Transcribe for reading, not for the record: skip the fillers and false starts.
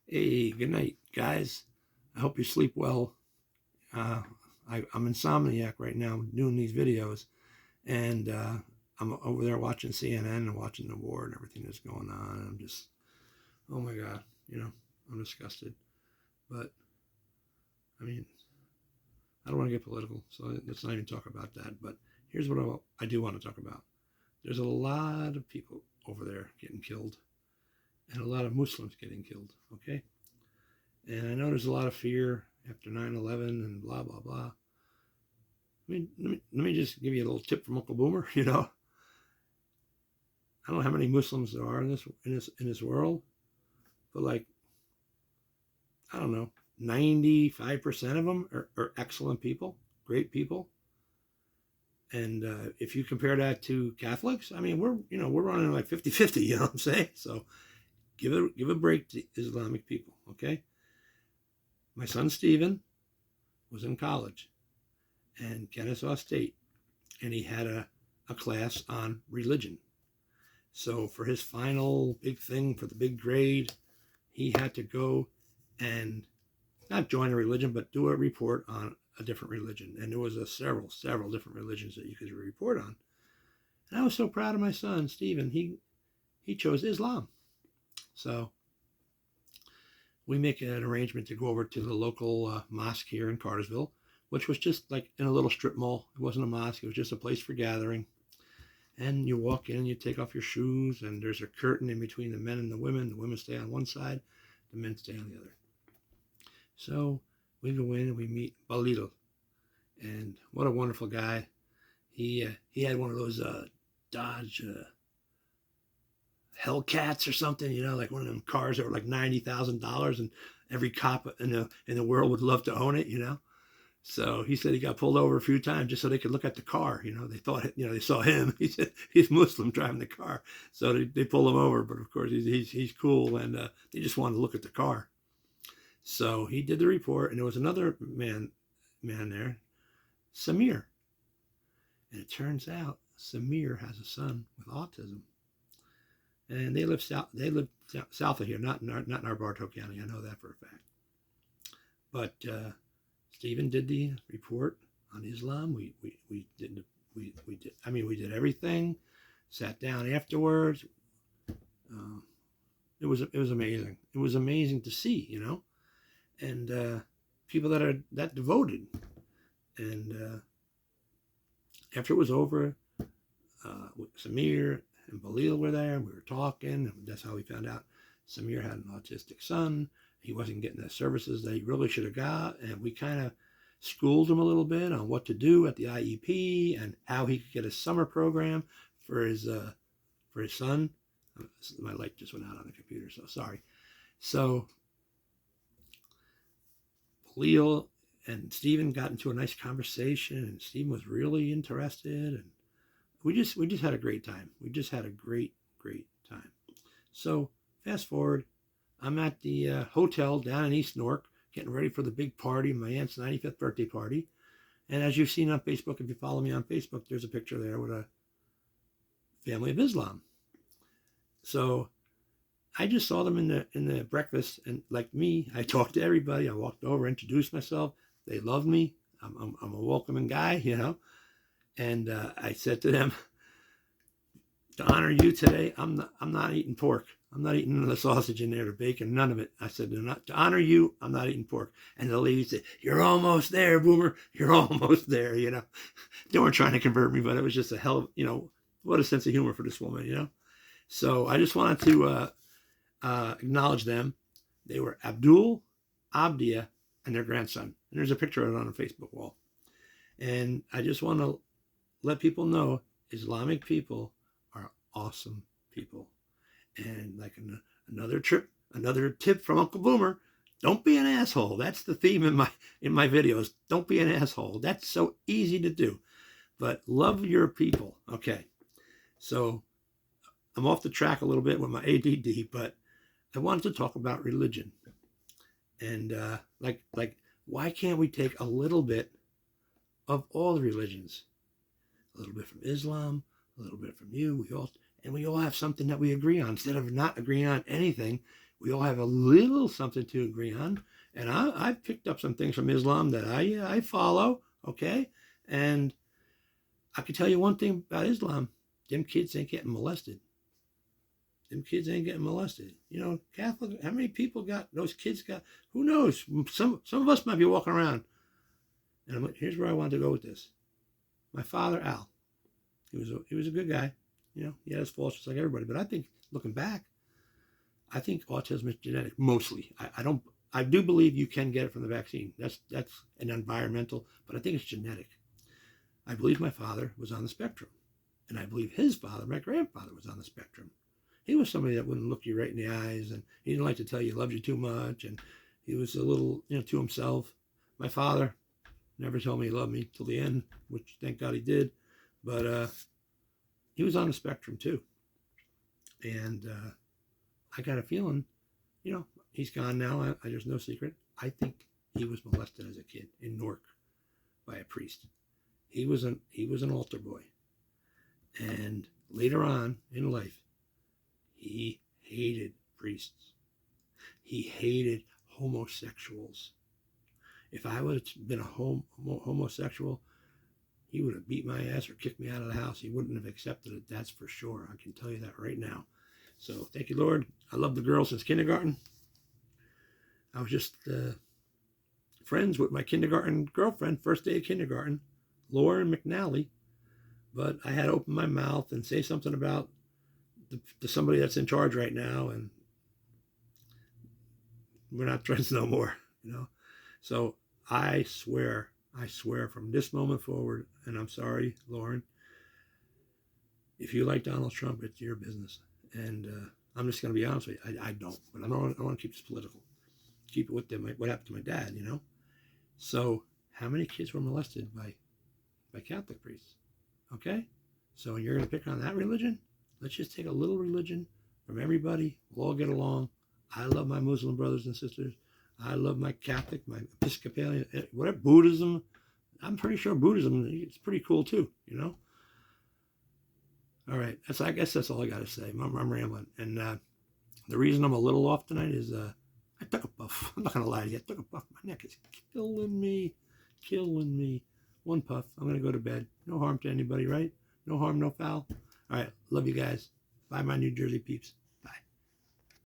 Hey, good night, guys. I hope you sleep well. Uh, I'm insomniac right now doing these videos, and I'm over there watching CNN and watching the war and everything that's going on. And I'm just, oh my God, I'm disgusted. But I mean, I don't want to get political, so let's not even talk about that. But here's what I do want to talk about. There's a lot of people over there getting killed, and a lot of Muslims getting killed. Okay, and I know there's a lot of fear after 9/11 and blah blah blah. Let me just give you a little tip from Uncle Boomer. I don't know how many Muslims there are in this world, but like I don't know, 95% of them are excellent people, great people. And if you compare that to Catholics, I mean, we're running like 50-50. You know what I'm saying? So give a break to Islamic people. Okay, my son Stephen was in college and Kennesaw State, and he had a class on religion. So for his final big thing for the big grade, he had to go and not join a religion, but do a report on a different religion. And there was several different religions that you could report on. And I was so proud of my son, Stephen. He chose Islam. So we make an arrangement to go over to the local mosque here in Cartersville, which was just like in a little strip mall. It wasn't a mosque. It was just a place for gathering. And you walk in, you take off your shoes, and there's a curtain in between the men and the women. The women stay on one side, the men stay on the other. So we go in and we meet Balil, and what a wonderful guy. He had one of those Dodge Hellcats or something, like one of them cars that were like $90,000, and every cop in the world would love to own it. So he said he got pulled over a few times just so they could look at the car. They thought, they saw him. He said he's Muslim driving the car. So they pull him over. But of course, he's cool. And they just wanted to look at the car. So he did the report. And there was another man there, Samir. And it turns out Samir has a son with autism. And they live south of here, not in our Bartow County. I know that for a fact. But Stephen did the report on Islam. We did. I mean, we did everything. Sat down afterwards. It was amazing. It was amazing to see, and people that are that devoted. And after it was over, Samir and Balil were there. We were talking, and that's how we found out Samir had an autistic son. He wasn't getting the services that he really should have got, and we kind of schooled him a little bit on what to do at the IEP and how he could get a summer program for his son. My light just went out on the computer, so sorry. So Leo and Stephen got into a nice conversation, and Stephen was really interested, and we just had a great time. We just had a great time. So fast forward, I'm at the hotel down in East Newark, getting ready for the big party, my aunt's 95th birthday party. And as you've seen on Facebook, if you follow me on Facebook, there's a picture there with a family of Islam. So I just saw them in the breakfast, and like me, I talked to everybody. I walked over, introduced myself. They loved me. I'm a welcoming guy, And I said to them, to honor you today, I'm not eating pork. I'm not eating none of the sausage in there, the bacon, none of it. I said, to honor you, I'm not eating pork. And the lady said, you're almost there, Boomer. You're almost there, They weren't trying to convert me, but it was just a hell of, what a sense of humor for this woman, So I just wanted to acknowledge them. They were Abdul, Abdia, and their grandson. And there's a picture of it on the Facebook wall. And I just want to let people know Islamic people are awesome people. And like another tip from Uncle Boomer, don't be an asshole. That's the theme in my videos. Don't be an asshole. That's so easy to do. But love your people. Okay. So I'm off the track a little bit with my ADD, but I wanted to talk about religion. And like why can't we take a little bit of all the religions? A little bit from Islam, a little bit from you. We all have something that we agree on. Instead of not agreeing on anything, We all have a little something to agree on. And I've picked up some things from Islam that I follow, okay? And I can tell you one thing about Islam: them kids ain't getting molested. Them kids ain't getting molested. You know, Catholic. How many people got those kids? Got who knows? Some of us might be walking around. And here's where I wanted to go with this. My father, Al, he was a good guy. You know, he had his faults just like everybody. But I think looking back, I think autism is genetic mostly. I do believe you can get it from the vaccine. That's an environmental, but I think it's genetic. I believe my father was on the spectrum, and I believe his father, my grandfather, was on the spectrum. He was somebody that wouldn't look you right in the eyes, and he didn't like to tell you he loved you too much, and he was a little, to himself. My father never told me he loved me till the end, which thank God he did, but he was on the spectrum too. And I got a feeling, he's gone now. There's no secret. I think he was molested as a kid in Newark by a priest. He was an altar boy, and later on in life, he hated priests. He hated homosexuals. If I would have been a homosexual, he would have beat my ass or kicked me out of the house. He wouldn't have accepted it. That's for sure. I can tell you that right now. So thank you, Lord. I love the girl since kindergarten. I was just friends with my kindergarten girlfriend, first day of kindergarten, Lauren McNally. But I had to open my mouth and say something about to somebody that's in charge right now, and we're not friends no more, So I swear from this moment forward, and I'm sorry, Lauren, if you like Donald Trump, it's your business. And I'm just going to be honest with you. I don't, but I don't want to keep this political. Keep it with what happened to my dad, So how many kids were molested by Catholic priests? Okay? So you're going to pick on that religion? Let's just take a little religion from everybody. We'll all get along. I love my Muslim brothers and sisters. I love my Catholic, my Episcopalian, whatever, Buddhism. I'm pretty sure Buddhism is pretty cool too, All right. I guess that's all I got to say. I'm rambling. And the reason I'm a little off tonight is I took a puff. I'm not going to lie to you. I took a puff. My neck is killing me. One puff. I'm going to go to bed. No harm to anybody, right? No harm, no foul. All right. Love you guys. Bye, my New Jersey peeps.